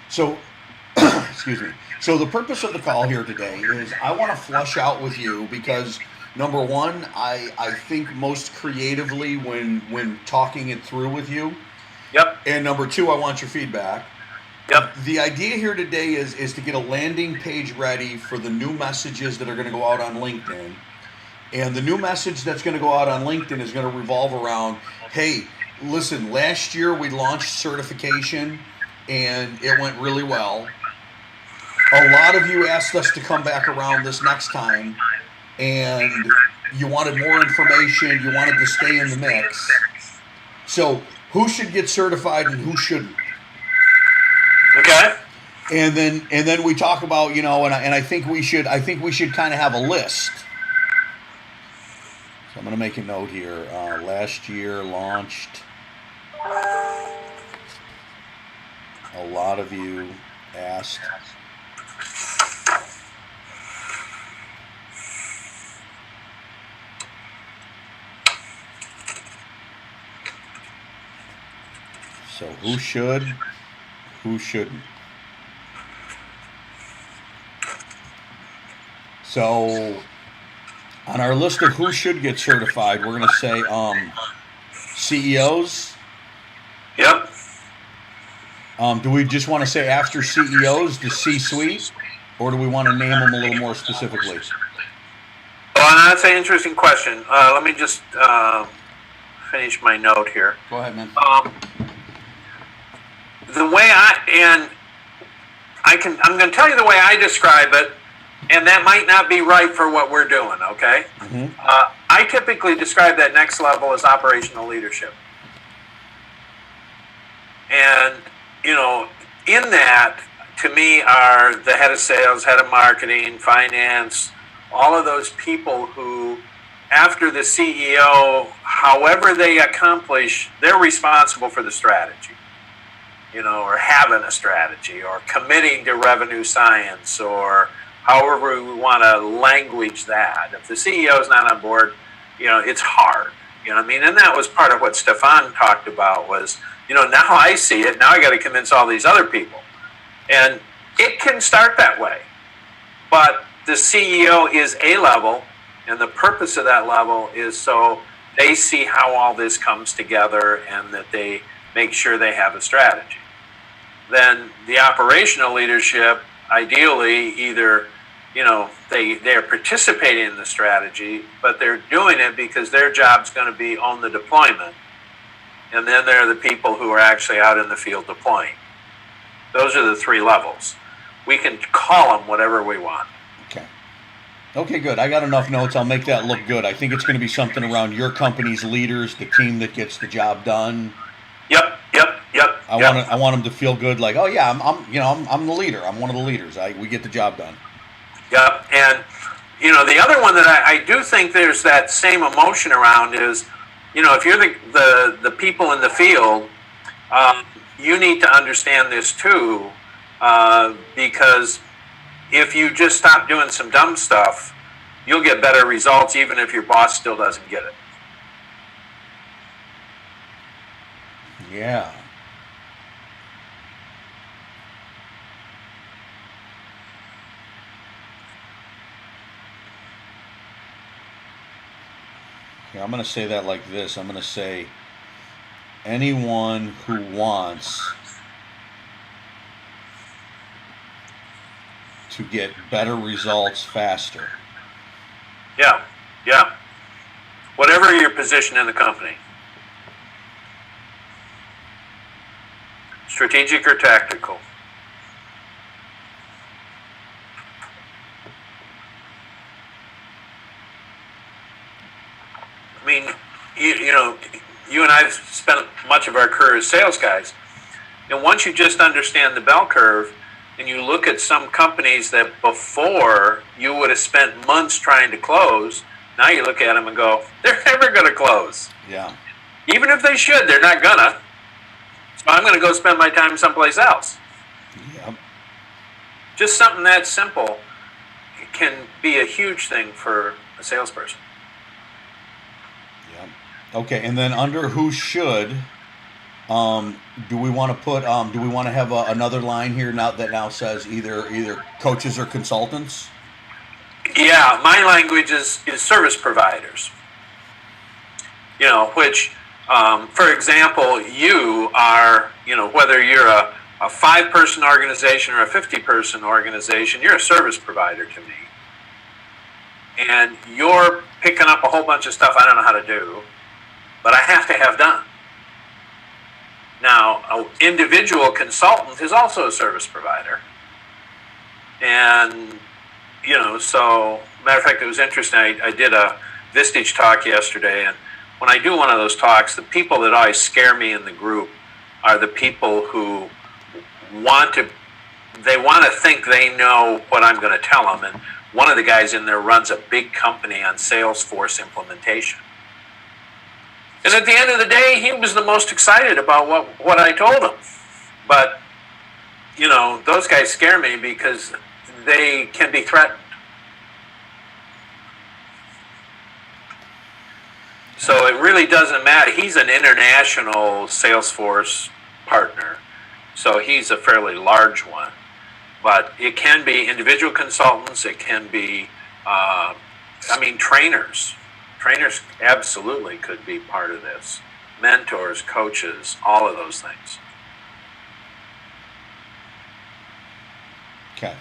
So, excuse me. So the purpose of the call here today is I want to flush out with you because number one, I think most creatively when talking it through with you, Yep. and number two, I want your feedback. Yep. The idea here today is to get a landing page ready for the new messages that are going to go out on LinkedIn. And the new message that's going to go out on LinkedIn is going to revolve around, hey, listen, last year we launched certification and it went really well. A lot of you asked us to come back around this next time and you wanted more information, you wanted to stay in the mix. So who should get certified and who shouldn't? Okay. And then we talk about, and I think we should kind of have a list. So I'm going to make a note here. Last year launched. A lot of you asked. So who should, who shouldn't? So on our list of who should get certified, we're going to say CEOs. Yep. Do we just want to say after CEOs, the C-suite, or do we want to name them a little more specifically? Well, that's an interesting question. Let me just finish my note here. Go ahead, man. The way I'm going to tell you the way I describe it, and that might not be right for what we're doing, okay? Mm-hmm. I typically describe that next level as operational leadership. And, in that, to me, are the head of sales, head of marketing, finance, all of those people who, after the CEO, however they accomplish, they're responsible for the strategy. Or having a strategy, or committing to revenue science, or however we want to language that. If the CEO is not on board, it's hard. And that was part of what Stefan talked about was, now I see it, now I got to convince all these other people. And it can start that way. But the CEO is a level, and the purpose of that level is so they see how all this comes together and that they make sure they have a strategy. Then the operational leadership, ideally, either, they're participating in the strategy, but they're doing it because their job's going to be on the deployment. And then they're the people who are actually out in the field deploying. Those are the three levels. We can call them whatever we want. Okay, good. I got enough notes. I'll make that look good. I think it's going to be something around your company's leaders, the team that gets the job done. Yep. I want them to feel good, like, oh yeah, I'm the leader. I'm one of the leaders. We get the job done. Yep. And the other one that I do think there's that same emotion around is, if you're the people in the field, you need to understand this too, because if you just stop doing some dumb stuff, you'll get better results even if your boss still doesn't get it. Yeah. Here, I'm going to say that like this. I'm going to say anyone who wants to get better results faster. Yeah. Whatever your position in the company. Strategic or tactical. I mean, you and I have spent much of our career as sales guys. And once you just understand the bell curve, and you look at some companies that before you would have spent months trying to close, now you look at them and go, they're never going to close. Yeah. Even if they should, they're not gonna. So I'm going to go spend my time someplace else. Yep. Just something that simple can be a huge thing for a salesperson. Yep. Okay, and then under who should, Do we want to put? Do we want to have another line here now that now says either coaches or consultants? Yeah, my language is service providers. Which, for example, you are, whether you're a 5-person organization or a 50-person organization, you're a service provider to me. And you're picking up a whole bunch of stuff I don't know how to do, but I have to have done. Now, an individual consultant is also a service provider. And, so, matter of fact, it was interesting. I did a Vistage talk yesterday, and when I do one of those talks, the people that always scare me in the group are the people who want to think they know what I'm going to tell them. And one of the guys in there runs a big company on Salesforce implementation. And at the end of the day, he was the most excited about what I told him. But, those guys scare me because they can be threatened. So it really doesn't matter. He's an international Salesforce partner, so he's a fairly large one. But it can be individual consultants. It can be, trainers. Trainers absolutely could be part of this. Mentors, coaches, all of those things. Okay.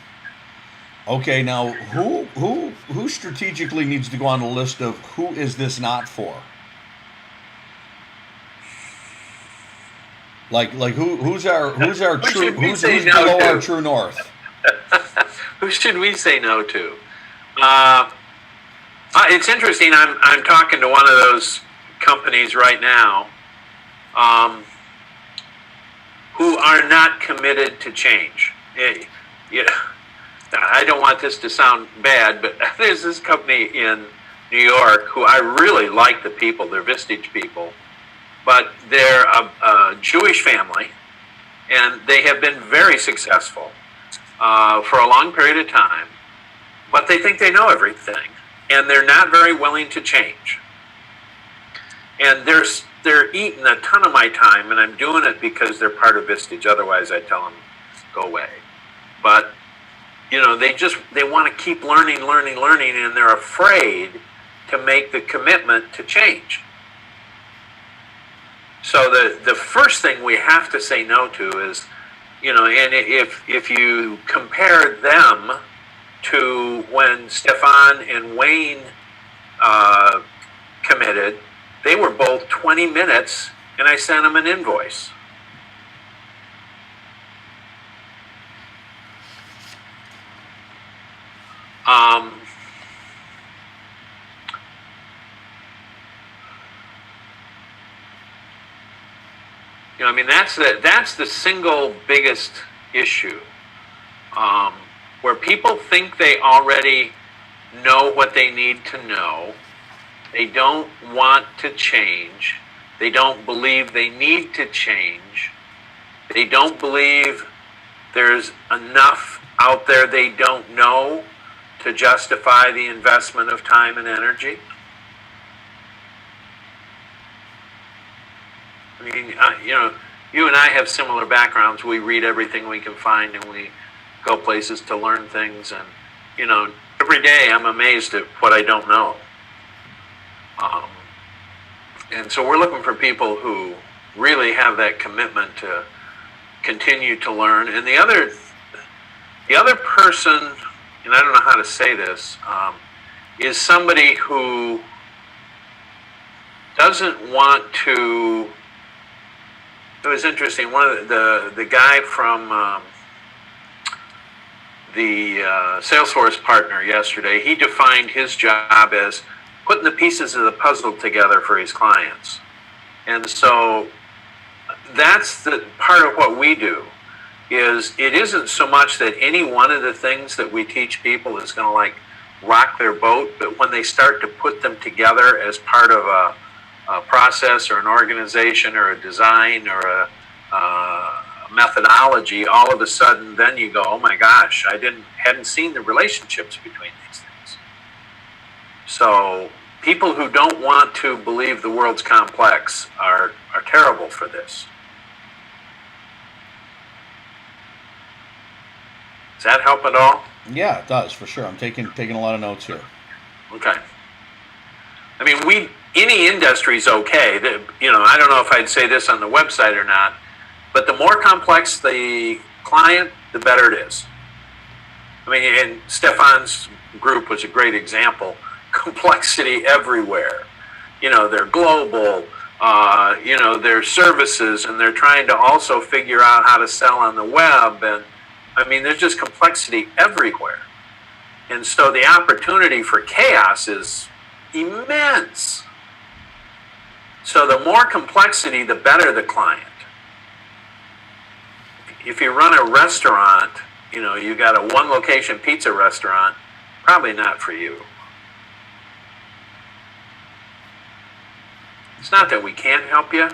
Okay. Now, who strategically needs to go on the list of who is this not for? Like who's our true who's below our true north? Who should we say no to? It's interesting. I'm talking to one of those companies right now, who are not committed to change. I don't want this to sound bad, but there's this company in New York who I really like the people. They're Vistage people, but they're a Jewish family, and they have been very successful for a long period of time, but they think they know everything, and they're not very willing to change. And they're eating a ton of my time, and I'm doing it because they're part of Vistage. Otherwise, I'd tell them, go away. But they want to keep learning, and they're afraid to make the commitment to change. So the first thing we have to say no to is, and if you compare them to when Stefan and Wayne committed, they were both 20 minutes, and I sent them an invoice. That's the single biggest issue, where people think they already know what they need to know. They don't want to change. They don't believe they need to change. They don't believe there's enough out there they don't know to justify the investment of time and energy. I mean, you and I have similar backgrounds. We read everything we can find, and we go places to learn things. And, every day I'm amazed at what I don't know. And so we're looking for people who really have that commitment to continue to learn. And the other person, and I don't know how to say this, is somebody who doesn't want to. It was interesting. One of the guy from the Salesforce partner yesterday, he defined his job as putting the pieces of the puzzle together for his clients. And so that's the part of what we do. Is it isn't so much that any one of the things that we teach people is going to rock their boat, but when they start to put them together as part of a process or an organization or a design or a methodology, all of a sudden then you go, oh my gosh, I hadn't seen the relationships between these things. So people who don't want to believe the world's complex are terrible for this. Does that help at all? Yeah, it does, for sure. I'm taking a lot of notes here. Okay. I mean, any industry is okay. I don't know if I'd say this on the website or not, but the more complex the client, the better it is. I mean, and Stefan's group was a great example. Complexity everywhere. They're global. Their services, and they're trying to also figure out how to sell on the web. And I mean, there's just complexity everywhere. And so the opportunity for chaos is immense. So the more complexity, the better the client. If you run a restaurant, you got a one location pizza restaurant, probably not for you. It's not that we can't help you,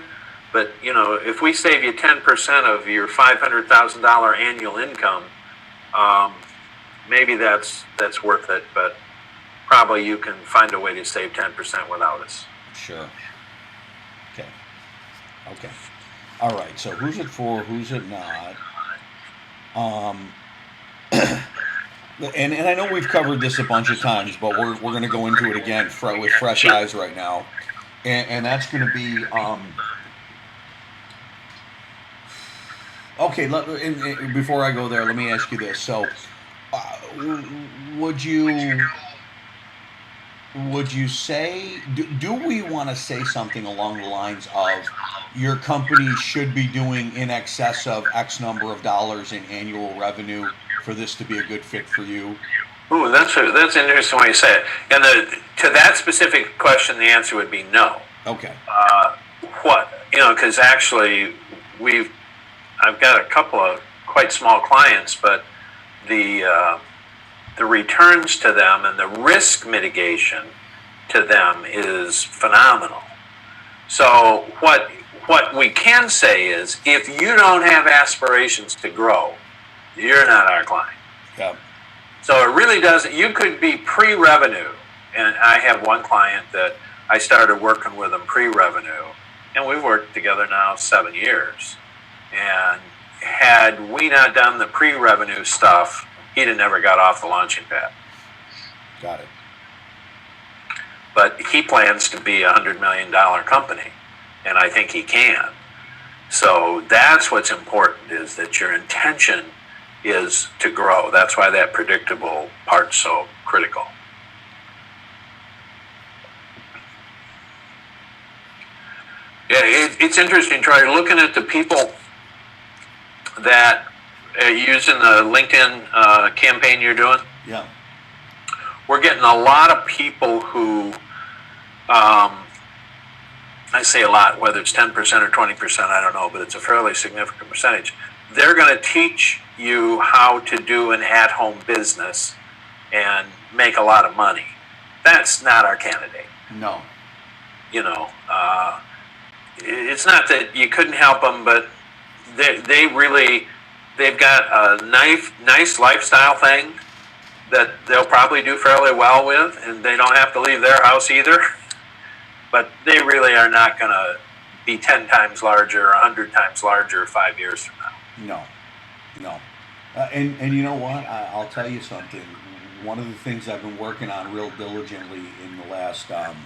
but if we save you 10% of your $500,000 annual income, maybe that's worth it. But probably you can find a way to save 10% without us. Sure. Okay. All right. So who's it for? Who's it not? And I know we've covered this a bunch of times, but we're going to go into it again with fresh eyes right now. And that's going to be okay. Before I go there, let me ask you this. So, would you say? Do we want to say something along the lines of your company should be doing in excess of X number of dollars in annual revenue for this to be a good fit for you? Ooh, that's an interesting way to say it. And to that specific question, the answer would be no. Okay. Because actually, I've got a couple of quite small clients, but the returns to them and the risk mitigation to them is phenomenal. So what we can say is, if you don't have aspirations to grow, you're not our client. Yeah. So it really doesn't. You could be pre-revenue, and I have one client that I started working with him pre-revenue, and we've worked together now 7 years. And had we not done the pre-revenue stuff, he'd have never got off the launching pad. Got it. But he plans to be $100 million company, and I think he can. So that's what's important, is that your intention is to grow. That's why that predictable part's so critical. Yeah, it's interesting, Troy, looking at the people that are using the LinkedIn campaign you're doing. Yeah. We're getting a lot of people who, I say a lot, whether it's 10% or 20%, I don't know, but it's a fairly significant percentage. They're going to teach you how to do an at-home business and make a lot of money. That's not our candidate. No. It's not that you couldn't help them, but they've got a nice lifestyle thing that they'll probably do fairly well with, and they don't have to leave their house either. But they really are not going to be 10 times larger or 100 times larger 5 years from now. No. And you know what? I'll tell you something. One of the things I've been working on real diligently in the last, and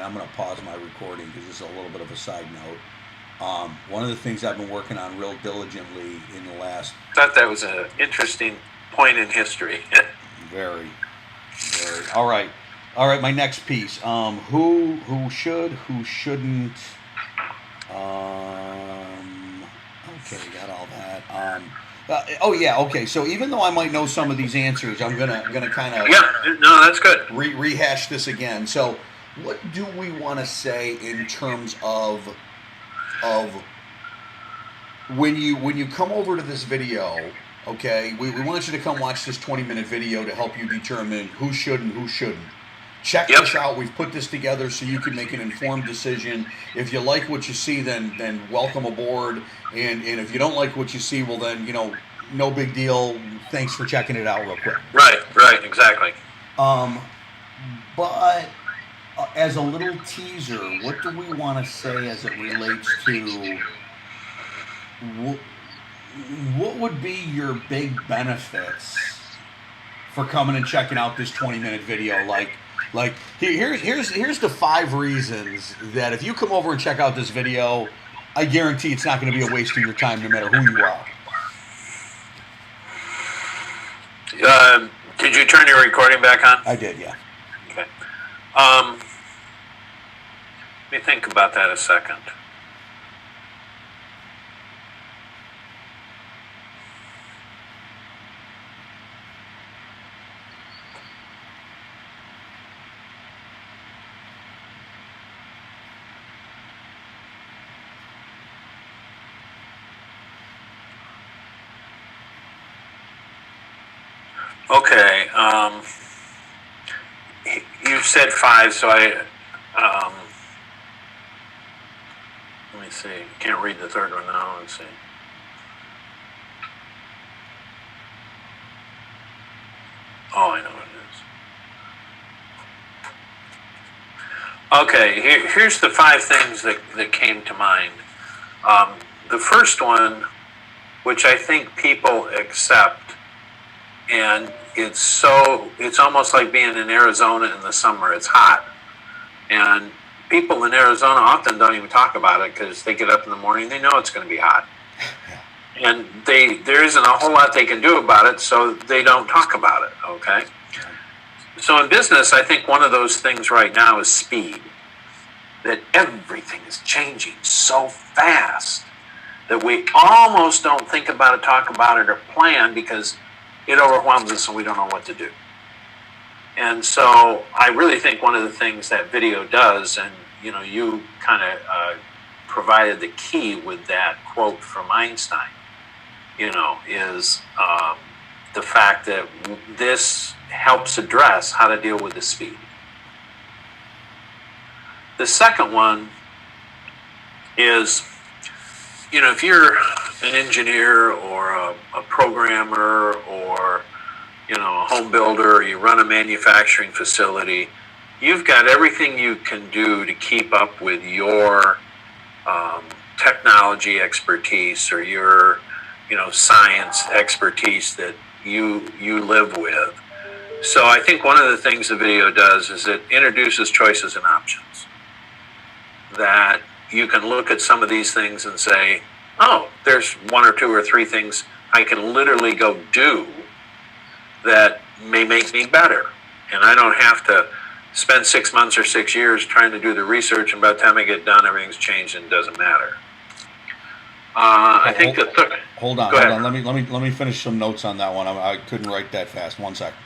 I'm going to pause my recording because this is a little bit of a side note. One of the things I've been working on real diligently in the last... I thought that was an interesting point in history. Very. All right, my next piece. Who should, who shouldn't... Okay, got all that. Okay. So even though I might know some of these answers, I'm gonna kind of that's good. Rehash this again. So, what do we want to say in terms of when you come over to this video? Okay, we want you to come watch this 20-minute video to help you determine who should and who shouldn't. Check this out. We've put this together so you can make an informed decision. If you like what you see, then welcome aboard. And if you don't like what you see, well then, no big deal. Thanks for checking it out real quick. Right, exactly. But as a little teaser, what do we want to say as it relates to what would be your big benefits for coming and checking out this 20-minute video? Here's the 5 reasons that if you come over and check out this video, I guarantee it's not going to be a waste of your time, no matter who you are. Did you turn your recording back on? I did, yeah. Okay. Let me think about that a second. Okay, you said 5, so let me see. Can't read the third one now. Let's see. Oh, I know what it is. Okay, here's the 5 things that came to mind. The first one, which I think people accept, and it's almost like being in Arizona in the summer. It's hot, and people in Arizona often don't even talk about it because they get up in the morning, they know it's going to be hot, and there isn't a whole lot they can do about it, so they don't talk about it. Okay, so in business, I think one of those things right now is speed. That everything is changing so fast that we almost don't think about it, talk about it, or plan because it overwhelms us and we don't know what to do. And so I really think one of the things that video does, and you kind of provided the key with that quote from Einstein, is the fact that this helps address how to deal with the speed. The second one is, if you're an engineer or a programmer or a home builder, or you run a manufacturing facility, you've got everything you can do to keep up with your technology expertise or your science expertise that you live with. So I think one of the things the video does is it introduces choices and options. That you can look at some of these things and say, oh, there's 1 or 2 or 3 things I can literally go do that may make me better. And I don't have to spend 6 months or 6 years trying to do the research, and by the time I get done, everything's changed and it doesn't matter. I think Hold on. Let me finish some notes on that one. I couldn't write that fast. 1 second.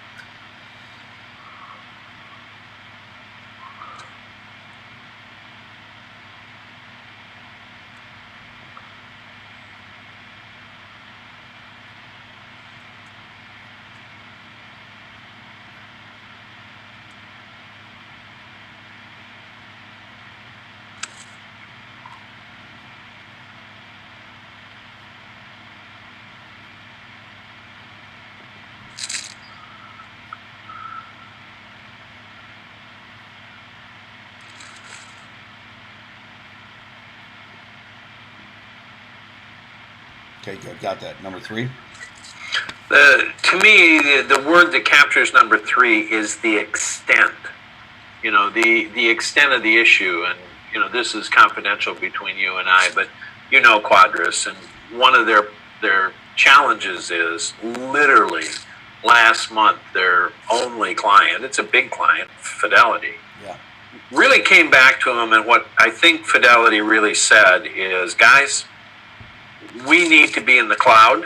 Okay, good. Got that. Number 3? To me, the word that captures number 3 is the extent. The extent of the issue. And, this is confidential between you and I, but Quadris. And one of their challenges is literally last month, their only client, it's a big client, Fidelity, really came back to them. And what I think Fidelity really said is, guys, we need to be in the cloud.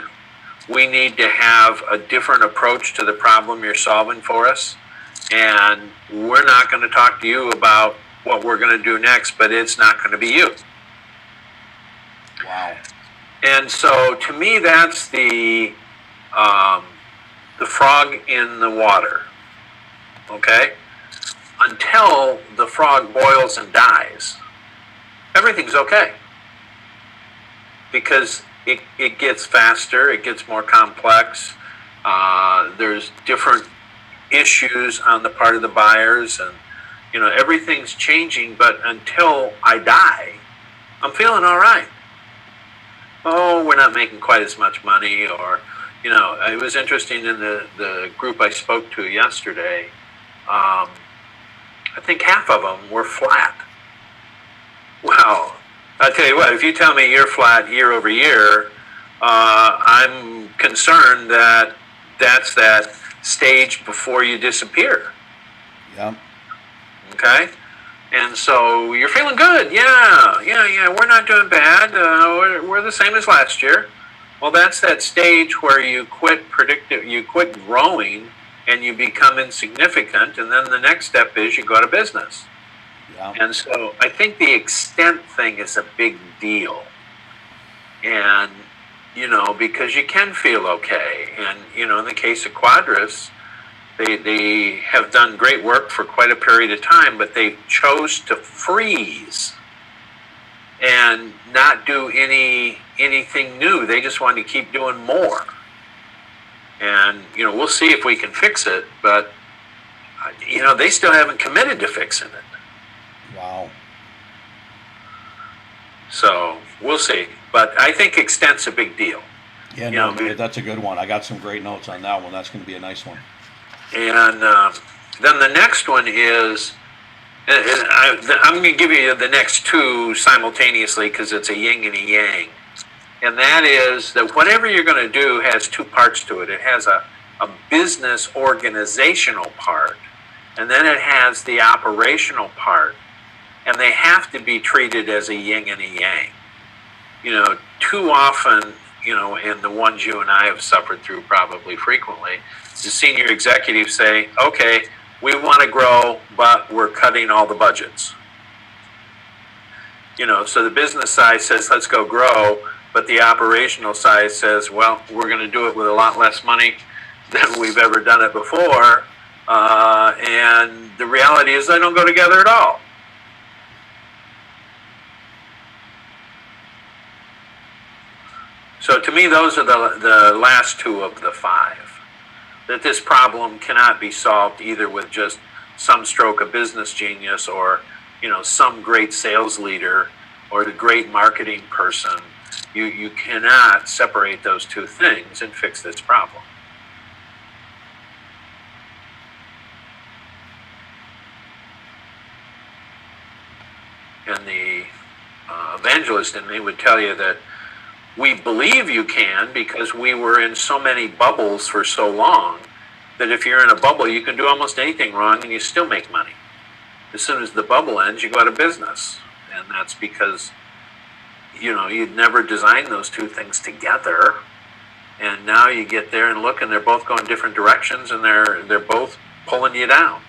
We need to have a different approach to the problem you're solving for us. And we're not going to talk to you about what we're going to do next, but it's not going to be you. Wow. And so to me, that's the frog in the water. Okay? Until the frog boils and dies, everything's okay. Because it gets faster, it gets more complex. There's different issues on the part of the buyers, and everything's changing. But until I die, I'm feeling all right. oh, we're not making quite as much money, or, it was interesting in the group I spoke to yesterday. I think half of them were flat. Well, I'll tell you what, if you tell me you're flat year over year, I'm concerned that that's that stage before you disappear. Yeah. Okay? And so you're feeling good. Yeah. We're not doing bad. We're the same as last year. Well, that's that stage where you quit growing and you become insignificant. And then the next step is you go out of business. Yeah. And so I think the extent thing is a big deal. And, because you can feel okay. And, in the case of Quadris, they have done great work for quite a period of time, but they chose to freeze and not do anything new. They just wanted to keep doing more. And, we'll see if we can fix it, but, they still haven't committed to fixing it. Wow. So we'll see. But I think extent's a big deal. Yeah, that's a good one. I got some great notes on that one. That's going to be a nice one. And then the next one is, I'm going to give you the next two simultaneously because it's a yin and a yang. And that is that whatever you're going to do has two parts to it. It has a business organizational part, and then it has the operational part. And they have to be treated as a yin and a yang. Too often, and the ones you and I have suffered through probably frequently, the senior executives say, okay, we want to grow, but we're cutting all the budgets. So the business side says, let's go grow, but the operational side says, well, we're going to do it with a lot less money than we've ever done it before. And the reality is they don't go together at all. So to me, those are the last two of the five. That this problem cannot be solved either with just some stroke of business genius or, some great sales leader or the great marketing person. You cannot separate those two things and fix this problem. And the evangelist in me would tell you that we believe you can because we were in so many bubbles for so long that if you're in a bubble, you can do almost anything wrong and you still make money. As soon as the bubble ends, you go out of business. And that's because, you'd never designed those two things together. And now you get there and look, and they're both going different directions, and they're both pulling you down.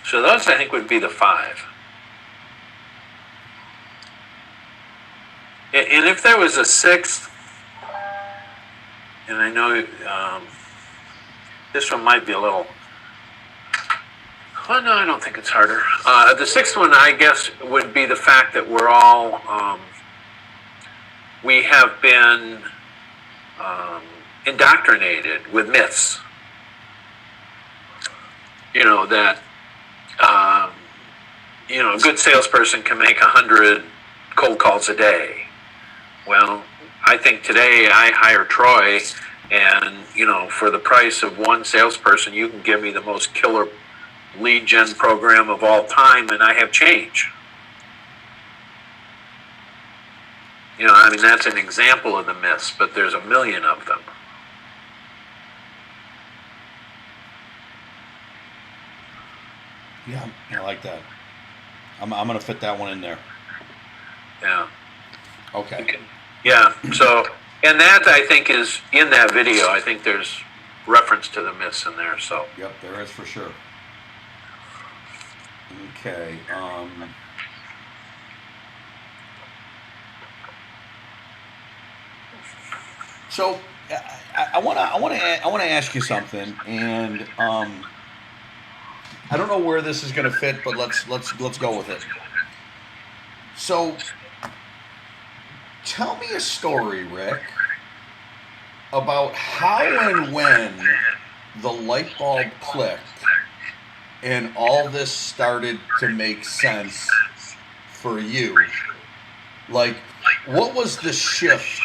So those, I think, would be the five. And if there was a sixth, and I know this one might be a little, well, no, I don't think it's harder. The sixth one, I guess, would be the fact that we're all, we have been indoctrinated with myths. That a good salesperson can make 100 cold calls a day. Well, I think today I hire Troy, and for the price of one salesperson, you can give me the most killer lead gen program of all time, and I have change. That's an example of the myths, but there's a million of them. Yeah, I like that. I'm going to fit that one in there. Yeah. Okay. Yeah, so, and that I think is in that video. I think there's reference to the myths in there, so. Yep, there is for sure. Okay. So I want to ask you something, and I don't know where this is going to fit, but let's go with it. So, tell me a story, Rick, about how and when the light bulb clicked and all this started to make sense for you. Like, what was the shift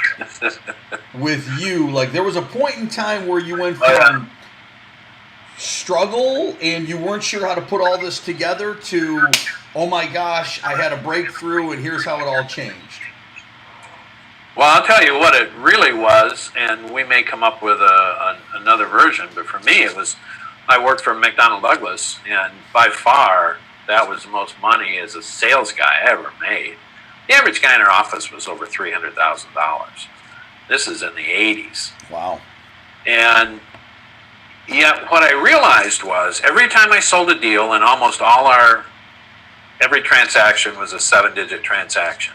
with you? Like, there was a point in time where you went from struggle and you weren't sure how to put all this together to, oh my gosh, I had a breakthrough and here's how it all changed. Well, I'll tell you what it really was, and we may come up with another version, but for me it was, I worked for McDonnell Douglas, and by far that was the most money as a sales guy I ever made. The average guy in our office was over $300,000. This is in the 80s. Wow. And yet what I realized was every time I sold a deal, and almost every transaction was a 7-digit transaction.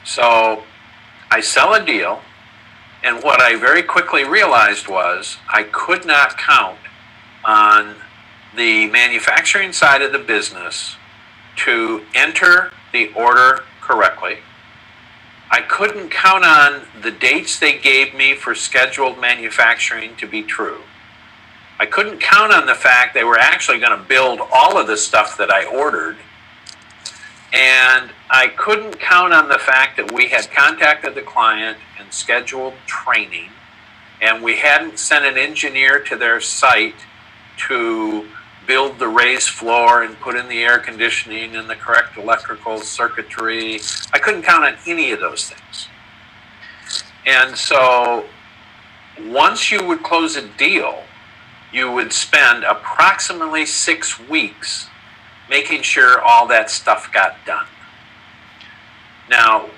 So I sell a deal, and what I very quickly realized was I could not count on the manufacturing side of the business to enter the order correctly. I couldn't count on the dates they gave me for scheduled manufacturing to be true. I couldn't count on the fact they were actually going to build all of the stuff that I ordered. And I couldn't count on the fact that we had contacted the client and scheduled training, and we hadn't sent an engineer to their site to build the raised floor and put in the air conditioning and the correct electrical circuitry. I couldn't count on any of those things. And so once you would close a deal, you would spend approximately 6 weeks making sure all that stuff got done. Now,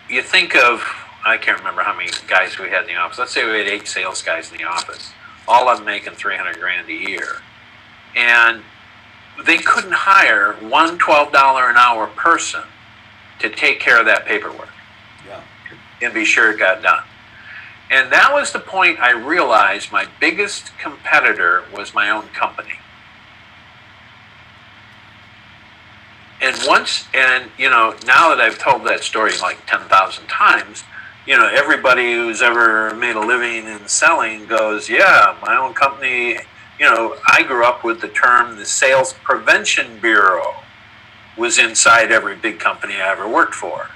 you think of, I can't remember how many guys we had in the office. Let's say we had 8 sales guys in the office, all of them making $300,000 a year. And they couldn't hire one $12 an hour person to take care of that paperwork. Yeah. And be sure it got done. And that was the point I realized my biggest competitor was my own company. And now that I've told that story like 10,000 times, everybody who's ever made a living in selling goes, yeah, my own company. I grew up with the term the Sales Prevention Bureau was inside every big company I ever worked for.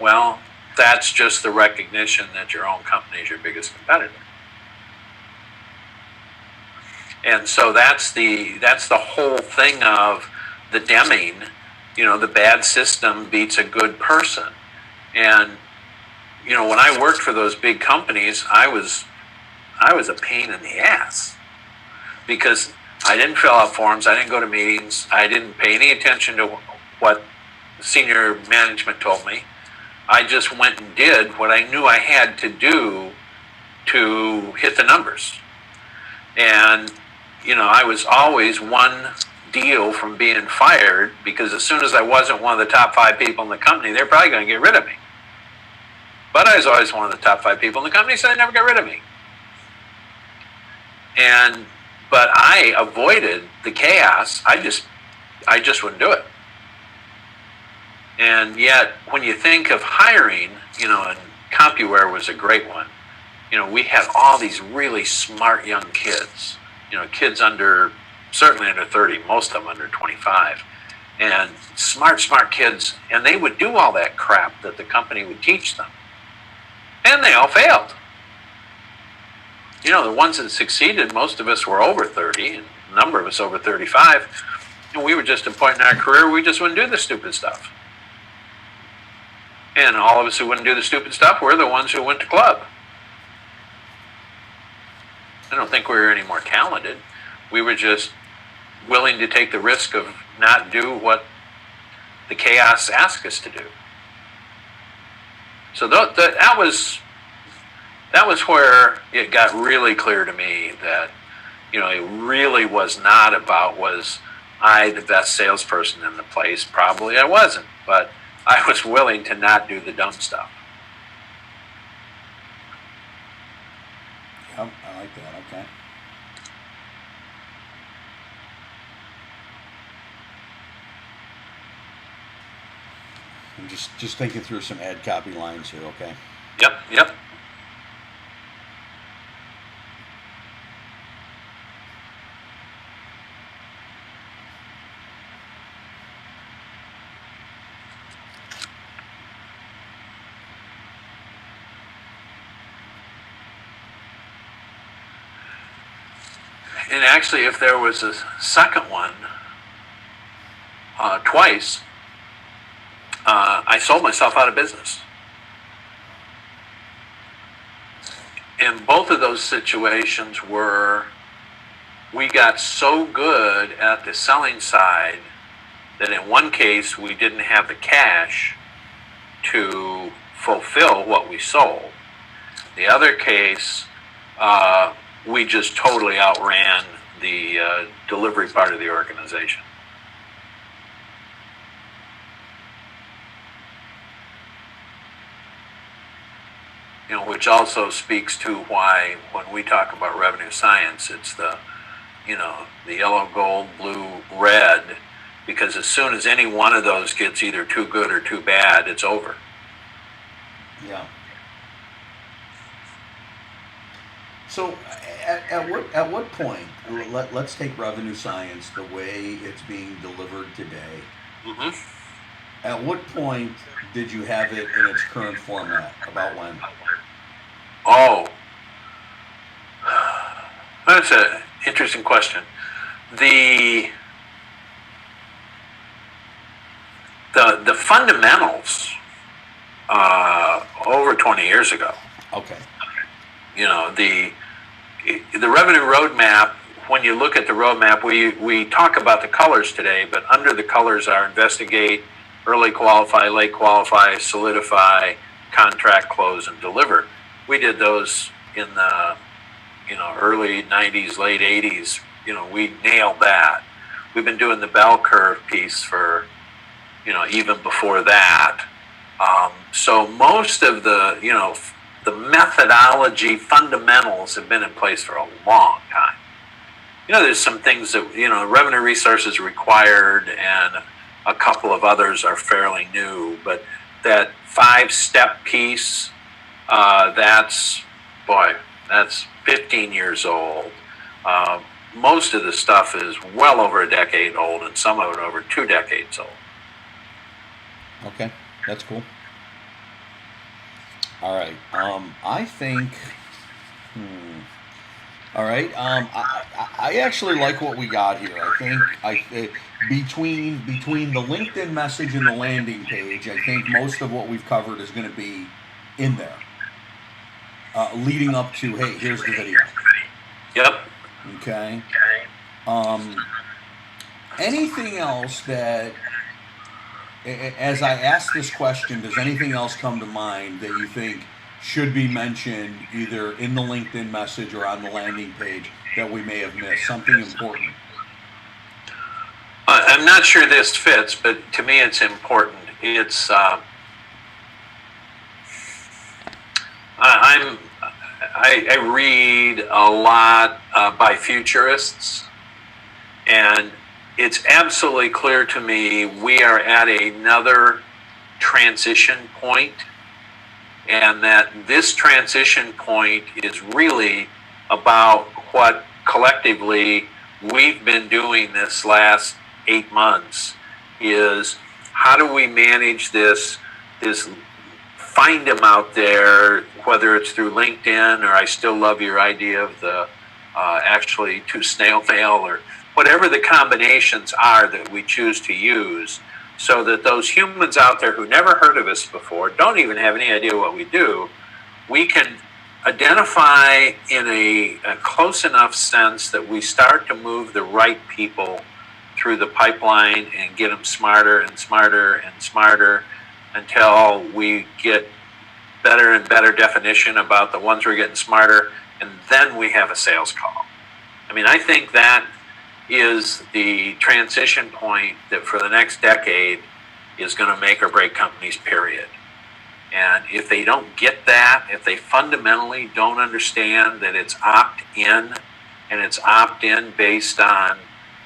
Well, that's just the recognition that your own company is your biggest competitor. And so that's the whole thing of the Deming, the bad system beats a good person. And, when I worked for those big companies, I was a pain in the ass because I didn't fill out forms, I didn't go to meetings, I didn't pay any attention to what senior management told me. I just went and did what I knew I had to do to hit the numbers. And, I was always one deal from being fired because as soon as I wasn't one of the top 5 people in the company, they're probably going to get rid of me. But I was always one of the top 5 people in the company, so they never got rid of me. But I avoided the chaos. I just wouldn't do it. And yet, when you think of hiring, and CompuWare was a great one. We had all these really smart young kids. Kids certainly under 30, most of them under 25. And smart kids. And they would do all that crap that the company would teach them. And they all failed. The ones that succeeded, most of us were over 30, and a number of us over 35. And we were just at a point in our career we just wouldn't do the stupid stuff. And all of us who wouldn't do the stupid stuff were the ones who went to club. I don't think we were any more talented. We were just willing to take the risk of not do what the chaos asked us to do. So that was where it got really clear to me that, it really was not about was I the best salesperson in the place. Probably I wasn't, but I was willing to not do the dumb stuff. Yep, I like that. Okay. I'm just thinking through some ad copy lines here, okay? Yep. and actually, if there was a second one, twice, I sold myself out of business. And both of those situations were, we got so good at the selling side that in one case we didn't have the cash to fulfill what we sold. The other case, we just totally outran the delivery part of the organization. You know, which also speaks to why when we talk about revenue science, it's the, you know, the yellow, gold, blue, red, because as soon as any one of those gets either too good or too bad, it's over. Yeah. So at what point, let's take revenue science the way it's being delivered today. Mm-hmm. At what point did you have it in its current format? About when? Oh, that's an interesting question. The fundamentals over 20 years ago. Okay. You know, the revenue roadmap. When you look at the roadmap, we talk about the colors today, but under the colors are investigate, early qualify, late qualify, solidify, contract, close, and deliver. We did those in the, you know, early 90s, late 80s. You know, we nailed that. We've been doing the bell curve piece for, you know, even before that. So most of the, you know, the methodology fundamentals have been in place for a long time. You know, there's some things that, you know, revenue resources required and a couple of others are fairly new, but that 5-step piece, that's 15 years old. Most of the stuff is well over a decade old and some of it over 2 decades old. Okay, that's cool. All right. I think. All right. I actually like what we got here. I think between the LinkedIn message and the landing page, I think most of what we've covered is going to be in there, leading up to, hey, here's the video. Yep. Okay. Anything else that, as I ask this question, does anything else come to mind that you think should be mentioned either in the LinkedIn message or on the landing page that we may have missed? Something important. I'm not sure this fits, but to me it's important. It's I read a lot by futurists, and it's absolutely clear to me we are at another transition point, and that this transition point is really about what collectively we've been doing this last 8 months, is how do we manage this find them out there, whether it's through LinkedIn, or I still love your idea of the actually to snail mail, or whatever the combinations are that we choose to use, so that those humans out there who never heard of us before, don't even have any idea what we do, we can identify in a close enough sense that we start to move the right people through the pipeline and get them smarter and smarter and smarter until we get better and better definition about the ones we're getting smarter, and then we have a sales call. I mean, I think that is the transition point that for the next decade is going to make or break companies, period. And if they don't get that, if they fundamentally don't understand that it's opt-in, and it's opt-in based on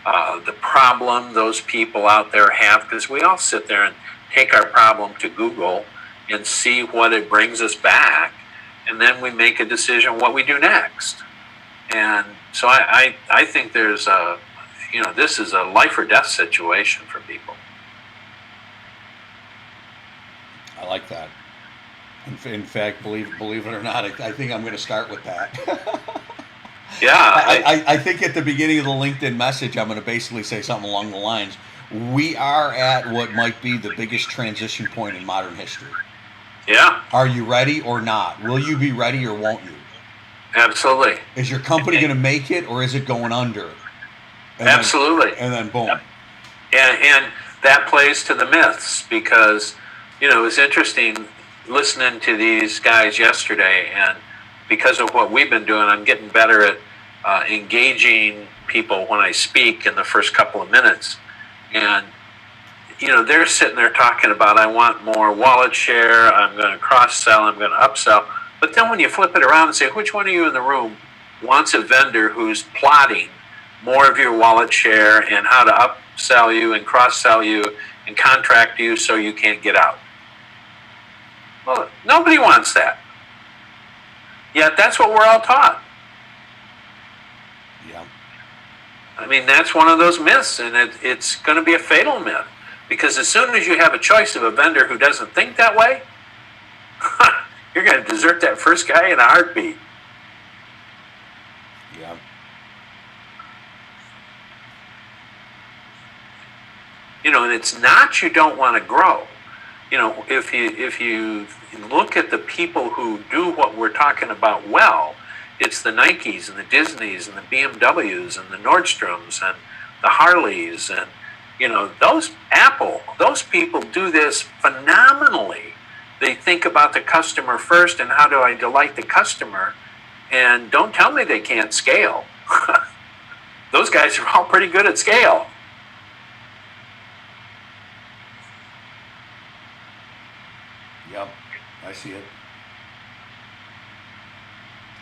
the problem those people out there have, because we all sit there and take our problem to Google and see what it brings us back, and then we make a decision what we do next. And so I think there's a, you know, this is a life or death situation for people. I like that. In fact, believe it or not, I think I'm going to start with that. Yeah, I think at the beginning of the LinkedIn message, I'm going to basically say something along the lines, we are at what might be the biggest transition point in modern history. yeah, Are you ready or not? Will you be ready or won't you? absolutely. Is your company going to make it or is it going under? And Absolutely. Then boom. Yep. And that plays to the myths because, it was interesting listening to these guys yesterday, and because of what we've been doing, I'm getting better at engaging people when I speak in the first couple of minutes. And, they're sitting there talking about, I want more wallet share, I'm going to cross-sell, I'm going to upsell. But then when you flip it around and say, which one of you in the room wants a vendor who's plotting more of your wallet share and how to upsell you and cross-sell you and contract you so you can't get out? Well, nobody wants that. Yet that's what we're all taught. Yeah. I mean, that's one of those myths, and it's going to be a fatal myth. Because as soon as you have a choice of a vendor who doesn't think that way, you're going to desert that first guy in a heartbeat. Yeah. And it's not you don't want to grow. If you look at the people who do what we're talking about well, it's the Nikes and the Disneys and the BMWs and the Nordstroms and the Harleys and those Apple, those people do this phenomenally. They think about the customer first and how do I delight the customer, and don't tell me they can't scale. Those guys are all pretty good at scale. Yep, I see it.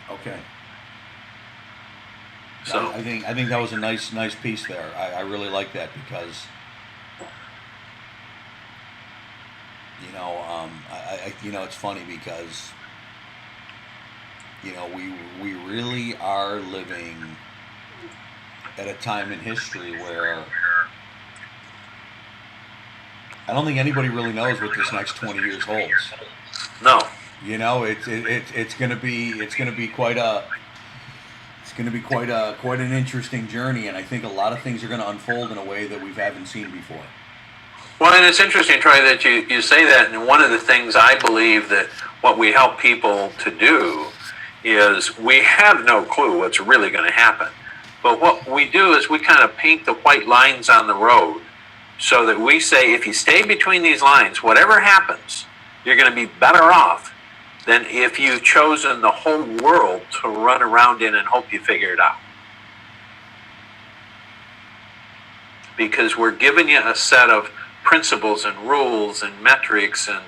Okay. So I think that was a nice piece there. I really like that because it's funny because we really are living at a time in history where I don't think anybody really knows what this next 20 years holds. No. It's going to be quite an interesting journey, and I think a lot of things are going to unfold in a way that we haven't seen before. Well, and it's interesting, Troy, that you say that, and one of the things I believe that what we help people to do is we have no clue what's really going to happen. But what we do is we kind of paint the white lines on the road so that we say if you stay between these lines, whatever happens, you're going to be better off than if you've chosen the whole world to run around in and hope you figure it out. Because we're giving you a set of principles and rules and metrics and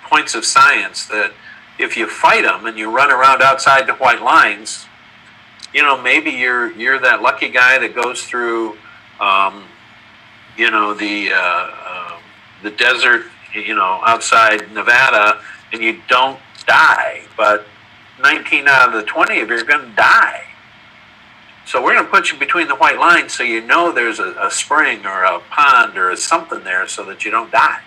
points of science that if you fight them and you run around outside the white lines, maybe you're that lucky guy that goes through the desert outside Nevada and you don't die, but 19 out of the 20 of you are going to die. So we're going to put you between the white lines so there's a spring or a pond or something there so that you don't die.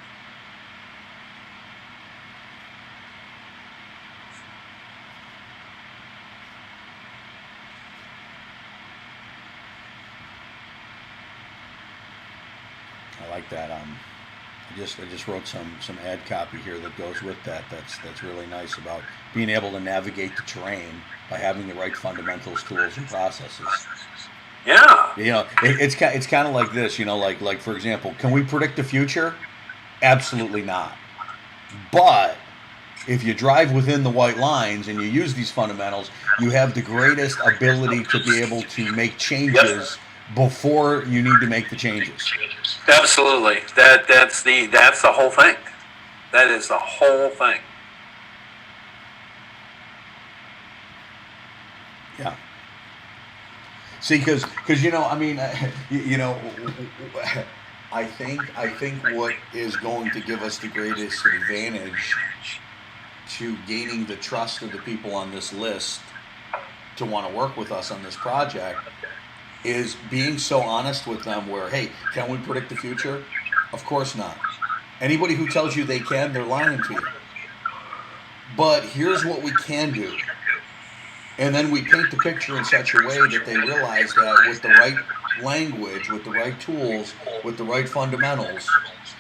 I like that. I just wrote some ad copy here that goes with that. That's really nice about being able to navigate the terrain by having the right fundamentals, tools, and processes. Yeah. It's kind of like this. Like for example, can we predict the future? Absolutely not. But if you drive within the white lines and you use these fundamentals, you have the greatest ability to be able to make changes before you need to make the changes. Absolutely. That's the whole thing. That is the whole thing. Yeah. See, because I think what is going to give us the greatest advantage to gaining the trust of the people on this list to want to work with us on this project is being so honest with them where, hey, can we predict the future? Of course not. Anybody who tells you they can, they're lying to you. But here's what we can do. And then we paint the picture in such a way that they realize that with the right language, with the right tools, with the right fundamentals,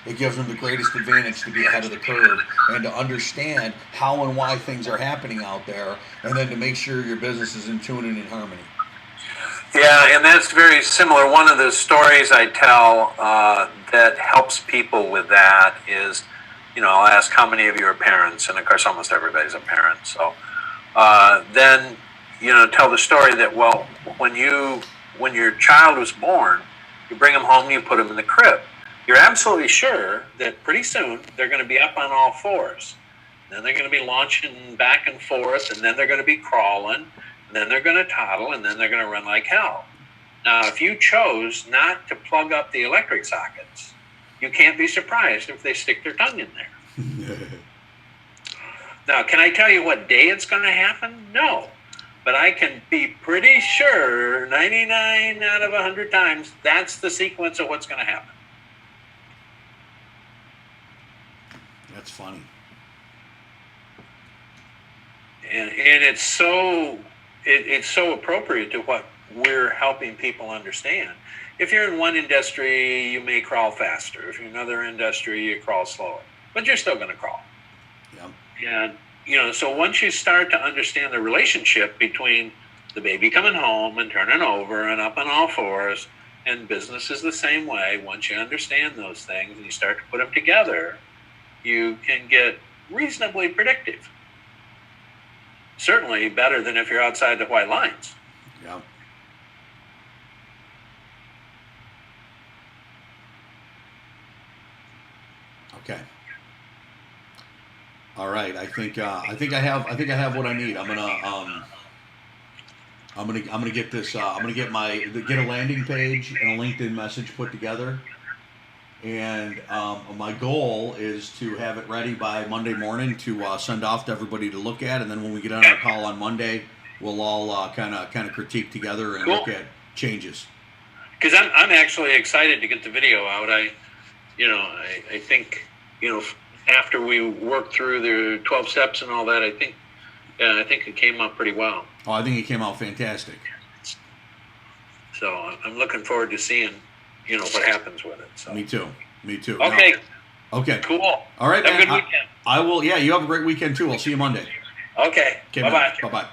it gives them the greatest advantage to be ahead of the curve and to understand how and why things are happening out there, and then to make sure your business is in tune and in harmony. Yeah, and that's very similar. One of the stories I tell that helps people with that is, I'll ask how many of you are parents, and of course, almost everybody's a parent. So then, tell the story that, well, when your child was born, you bring them home, you put them in the crib. You're absolutely sure that pretty soon they're going to be up on all fours. Then they're going to be launching back and forth, and then they're going to be crawling. Then they're going to toddle, and then they're going to run like hell. Now, if you chose not to plug up the electric sockets, you can't be surprised if they stick their tongue in there. Now, can I tell you what day it's going to happen? No. But I can be pretty sure 99 out of 100 times that's the sequence of what's going to happen. That's funny. And it's so... It's so appropriate to what we're helping people understand. If you're in one industry, you may crawl faster. If you're in another industry, you crawl slower. But you're still going to crawl. Yep. And, so once you start to understand the relationship between the baby coming home and turning over and up on all fours, and business is the same way, once you understand those things and you start to put them together, you can get reasonably predictive. Certainly better than if you're outside the white lines. Yeah. Okay. All right. I think I have what I need. I'm gonna get this. I'm gonna get a landing page and a LinkedIn message put together. And my goal is to have it ready by Monday morning to send off to everybody to look at, and then when we get on our call on Monday, we'll all kind of critique together and look at changes. Because I'm actually excited to get the video out. I think after we work through the 12 steps and all that, I think it came out pretty well. Oh, I think it came out fantastic. So I'm looking forward to seeing what happens with it. So. Me too. Okay. No. Okay. Cool. All right, have man. a good weekend. I will. Yeah, you have a great weekend too. I'll see you Monday. Okay. Bye-bye. Bye-bye.